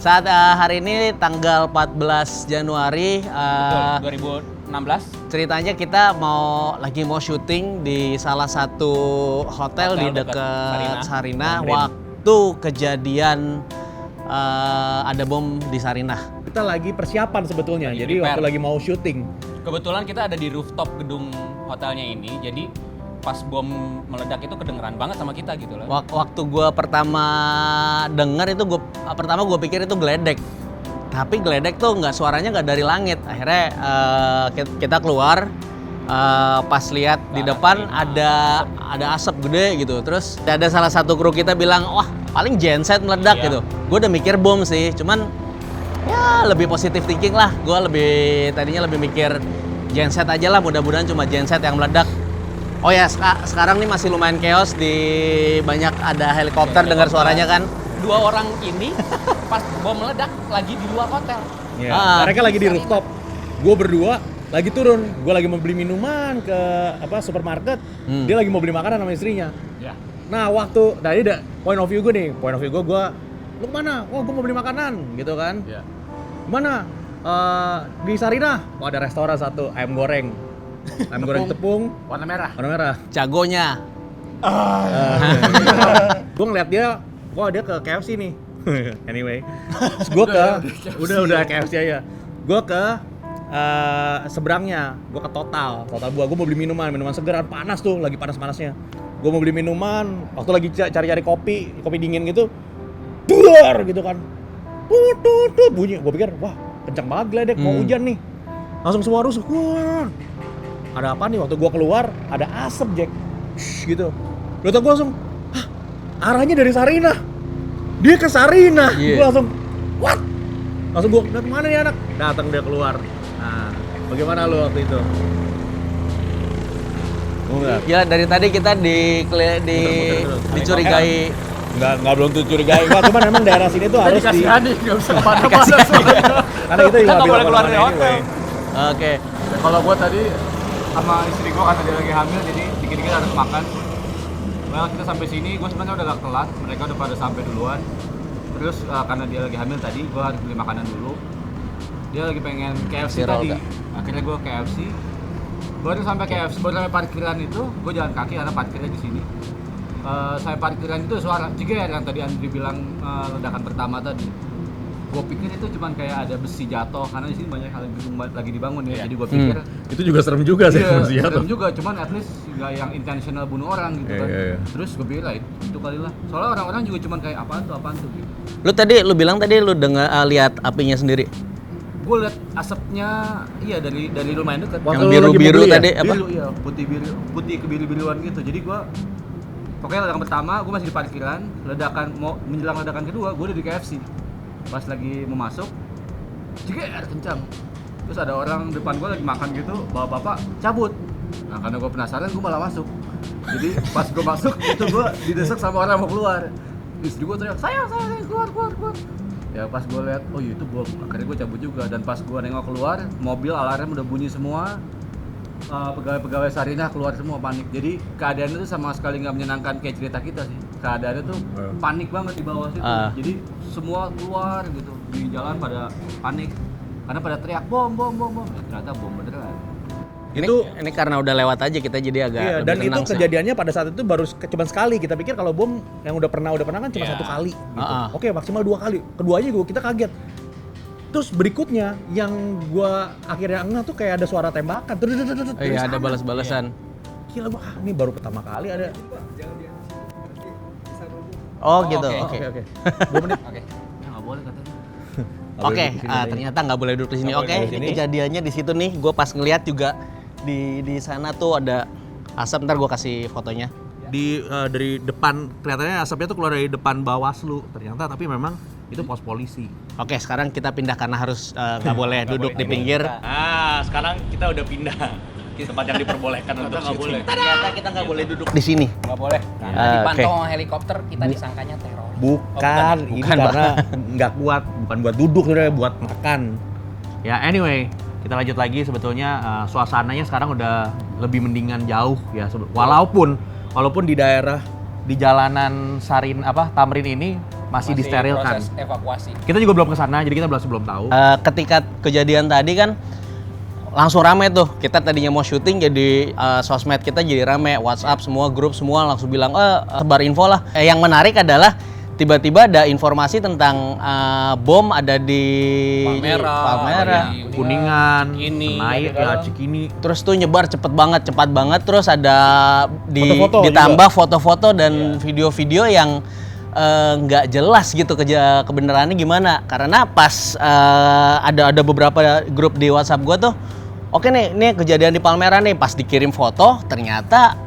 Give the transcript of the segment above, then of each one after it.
Saat hari ini tanggal 14 Januari. Betul, 2016. Ceritanya kita lagi mau syuting di salah satu hotel di dekat Sarinah. Waktu kejadian ada bom di Sarinah. Kita lagi persiapan sebetulnya, jadi waktu lagi mau syuting. Kebetulan kita ada di rooftop gedung hotelnya ini, jadi pas bom meledak itu kedengeran banget sama kita gitu loh. Waktu gue pertama denger itu, gue pikir itu geledek. Tapi geledek tuh suaranya nggak dari langit. Akhirnya kita keluar, pas lihat di depan ada asap gede gitu. Terus ada salah satu kru kita bilang, wah paling genset meledak gitu. Gue udah mikir bom sih, cuman ya lebih positif thinking lah. Gue tadinya lebih mikir genset aja lah, mudah-mudahan cuma genset yang meledak. Oh ya, sekarang nih masih lumayan chaos, banyak ada helikopter, dengar suaranya kan. Dua orang ini pas bom meledak lagi di luar hotel. Mereka lagi di rooftop. Gue berdua lagi turun. Gue lagi mau beli minuman ke supermarket. Dia lagi mau beli makanan sama istrinya. Ya. Nah ini ada point of view gue nih. Point of view gue, lu kemana? Oh, gue mau beli makanan, gitu kan? Ya. Mana? Di Sarinah. Oh, ada restoran satu, ayam goreng. Ayam goreng tepung. Warna merah. Warna merah. Jagonya. Gue ngeliat dia, wah dia ke KFC nih. Anyway, gue udah KFC aja. Gue ke seberangnya, gue ke Total buah. Gue mau beli minuman segar, panas tuh, lagi panas-panasnya. Gue mau beli minuman, waktu lagi cari-cari kopi dingin gitu, duar gitu kan, tut bunyi. Gue pikir, wah kencang banget geledek, mau hujan nih. Langsung semua rusuh, wah ada apa nih? Waktu gue keluar, ada asap Jack, gitu. Lalu gue langsung, arahnya dari Sarinah, dia ke Sarinah. Gue langsung, what? Langsung gue, lihat mana nih anak? Datang dia keluar. Nah, bagaimana lu waktu itu? Ya dari tadi kita dicurigai. Enggak belum tuh curigai. Enggak, cuman memang daerah sini tuh harus dikasihani, enggak bisa kemana-mana. Karena kita nggak boleh keluar dari hotel. Oke. Kalau gue tadi sama istri gue karena dia lagi hamil, jadi dikit-dikit harus makan. Well, kita sampai sini, gue sebenarnya udah gak telat, mereka udah pada sampai duluan. Terus karena dia lagi hamil tadi, gue harus beli makanan dulu. Dia lagi pengen KFC tadi. Akhirnya gue KFC. Baru sampai KFC, baru sampai parkiran itu, gue jalan kaki karena parkirnya di sini. Saya parkiran itu suara jeger yang tadi Andri bilang ledakan pertama tadi. Gue pikir itu cuman kayak ada besi jatuh karena di sini banyak hal lagi dibangun ya. Jadi gue pikir itu juga serem juga sih, besi jatuh. Serem juga, cuman at least nggak yang intentional bunuh orang gitu kan. Terus gue pikir itu kali lah. Soalnya orang-orang juga cuman kayak apaan tuh gitu. Lu bilang tadi lu lihat apinya sendiri. Gue lihat asapnya dari lumayan dekat. Yang biru-biru tadi apa? Biru, iya, putih kebiru-biruan gitu. Jadi gue pokoknya ledakan pertama gue masih di parkiran, menjelang ledakan kedua gue udah di KFC. Pas lagi mau masuk, jeger kencang. Terus ada orang depan gue lagi makan gitu, bapak cabut. Nah karena gue penasaran, gue malah masuk. Jadi pas gue masuk, itu gue didesak sama orang mau keluar. Istri gue teriak, sayang keluar. Ya pas gue lihat, oh iya itu bom. Akhirnya gue cabut juga. Dan pas gue nengok keluar, mobil alarm udah bunyi semua. Pegawai Sarinah keluar semua panik. Jadi keadaannya tuh sama sekali nggak menyenangkan kayak cerita kita sih. Keadaannya tuh panik banget di bawah situ. Jadi semua keluar gitu di jalan pada panik karena pada teriak bom. Ternyata bom beneran. Ini karena udah lewat aja kita jadi agak lebih dan tenang itu kejadiannya pada saat itu baru cuma sekali. Kita pikir kalau bom yang udah pernah kan cuma satu kali gitu. Oke, maksimal 2 kali. Keduanya kita kaget. Terus berikutnya yang gua akhirnya tuh kayak ada suara tembakan. Iya, ada balas-balasan. Gila gua, ini baru pertama kali ada. Oh gitu. Oke. 2 menit. Oke. Ya nggak boleh katanya. Oke, ternyata nggak boleh duduk di sini. Oke, ini kejadiannya di situ nih. Gue pas ngeliat juga di sana tuh ada asap. Ntar gue kasih fotonya. Dari depan kelihatannya asapnya tuh keluar dari depan Bawaslu ternyata, tapi memang itu pos polisi. Oke, sekarang kita pindah karena harus nggak boleh duduk di pinggir. Sekarang kita udah pindah tempat yang diperbolehkan untuk syuting. Ternyata kita nggak boleh duduk di sini. Nggak boleh. Karena dipantau sama helikopter, kita disangkanya teror. Bukan, ini karena nggak kuat, bukan buat duduk, buat makan. Ya anyway, kita lanjut lagi. Sebetulnya suasananya sekarang udah lebih mendingan jauh ya. Walaupun di daerah di jalanan Tamrin ini masih disterilkan. Proses evakuasi. Kita juga belum ke sana, jadi kita belum tahu. Ketika kejadian tadi kan langsung rame tuh. Kita tadinya mau syuting jadi sosmed kita jadi rame, WhatsApp semua grup semua langsung bilang sebar info lah. Yang menarik adalah tiba-tiba ada informasi tentang bom ada di Palmerah, di Kuningan, Cikini, Senayan, Cikini. terus tuh nyebar cepat banget. Terus ada Foto-foto ditambah foto-foto dan video-video yang nggak jelas gitu kebenarannya gimana. Karena pas ada beberapa grup di WhatsApp gua tuh, oke nih, ini kejadian di Palmerah nih. Pas dikirim foto, ternyata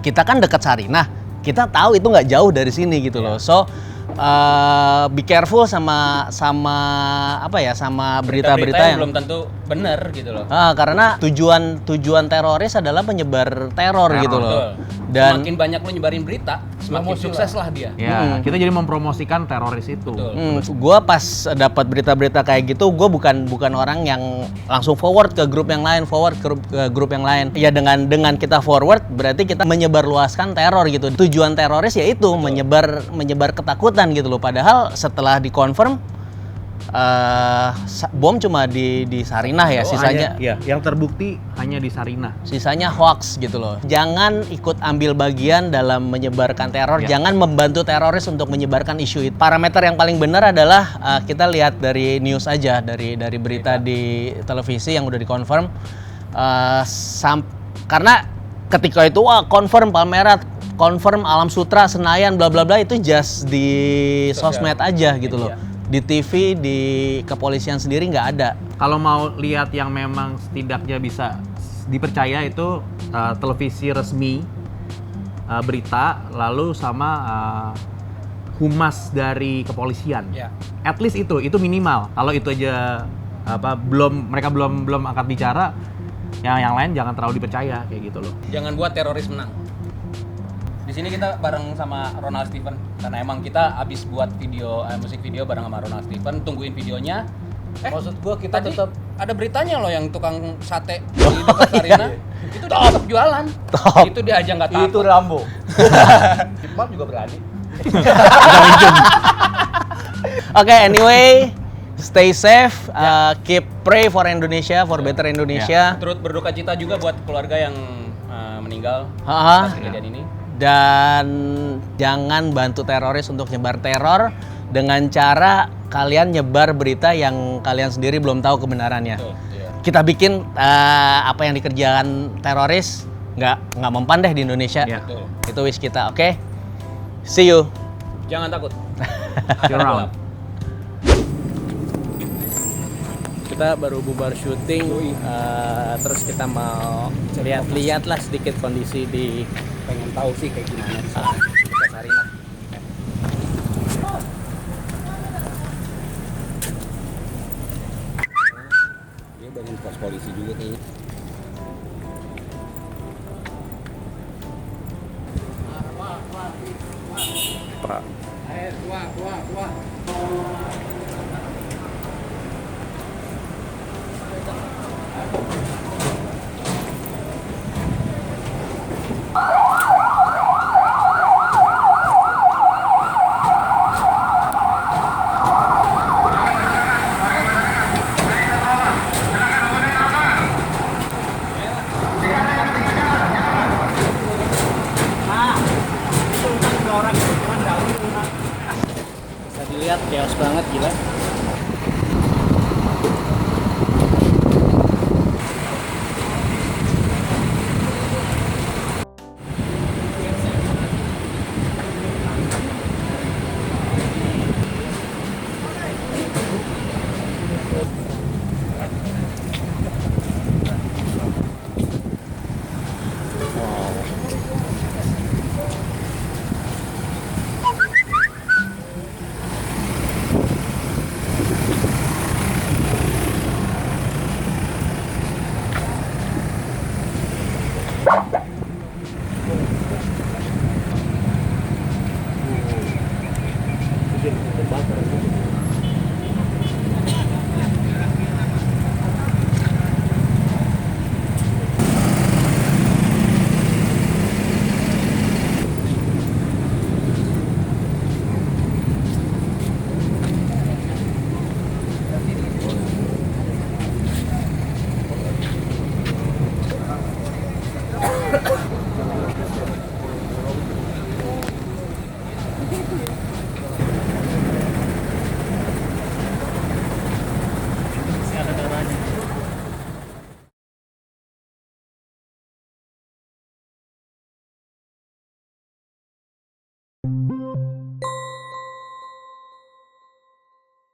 kita kan dekat Sarinah. Kita tahu itu nggak jauh dari sini gitu loh. So be careful sama apa ya, sama berita-berita yang belum tentu benar gitu loh. karena tujuan teroris adalah menyebar teror gitu loh. Betul. Dan Semakin banyak lu nyebarin berita, semakin sukses lah dia. Ya, kita jadi mempromosikan teroris itu. Betul. gue pas dapat berita-berita kayak gitu, gue bukan orang yang langsung forward ke grup yang lain, ke grup yang lain. Ya dengan kita forward berarti kita menyebarluaskan teror gitu. Tujuan teroris yaitu menyebar ketakutan gitu loh. Padahal setelah dikonfirm bom cuma di Sarinah ya, sisanya Iya, yang terbukti hanya di Sarinah. sisanya hoax gitu loh. Jangan ikut ambil bagian dalam menyebarkan teror, Ya. jangan membantu teroris untuk menyebarkan isu itu. Parameter yang paling benar adalah kita lihat dari news aja, dari berita di televisi yang udah dikonfirm. Karena ketika itu confirm Palmerah, confirm Alam Sutra, Senayan, bla bla bla, itu just di sosmed aja gitu loh. Di TV, di kepolisian sendiri nggak ada. Kalau mau lihat yang memang setidaknya bisa dipercaya itu televisi resmi, berita, lalu sama humas dari kepolisian. Ya. At least itu minimal. Kalau itu aja mereka belum angkat bicara, yang lain jangan terlalu dipercaya kayak gitu loh. Jangan buat teroris menang. Di sini kita bareng sama Ronald Steven karena emang kita abis buat video musik video bareng sama Ronald Steven, tungguin videonya. Maksud gua kita Tadi tetap ada beritanya loh yang tukang sate di dekat Sarina. Itu dia tetap jualan. Itu dia aja nggak takut. itu Rambo. Hipman juga berani. Oke, anyway, stay safe, keep pray for Indonesia, for better Indonesia. Turut berduka cita juga buat keluarga yang meninggal Ha-ha. atas kejadian ini. Dan jangan bantu teroris untuk nyebar teror dengan cara kalian nyebar berita yang kalian sendiri belum tahu kebenarannya. Betul, iya. Kita bikin apa yang dikerjakan teroris nggak mempan deh di Indonesia. Ya. Betul. Itu wish kita, oke? See you. Jangan takut. See you around. Kita baru bubar syuting, terus kita mau lihat lah sedikit kondisi di, Pengen tahu sih kayak gimana di sana. dekat Sarinah. Dia bangun pos polisi juga kayaknya. Bisa dilihat chaos banget, gila.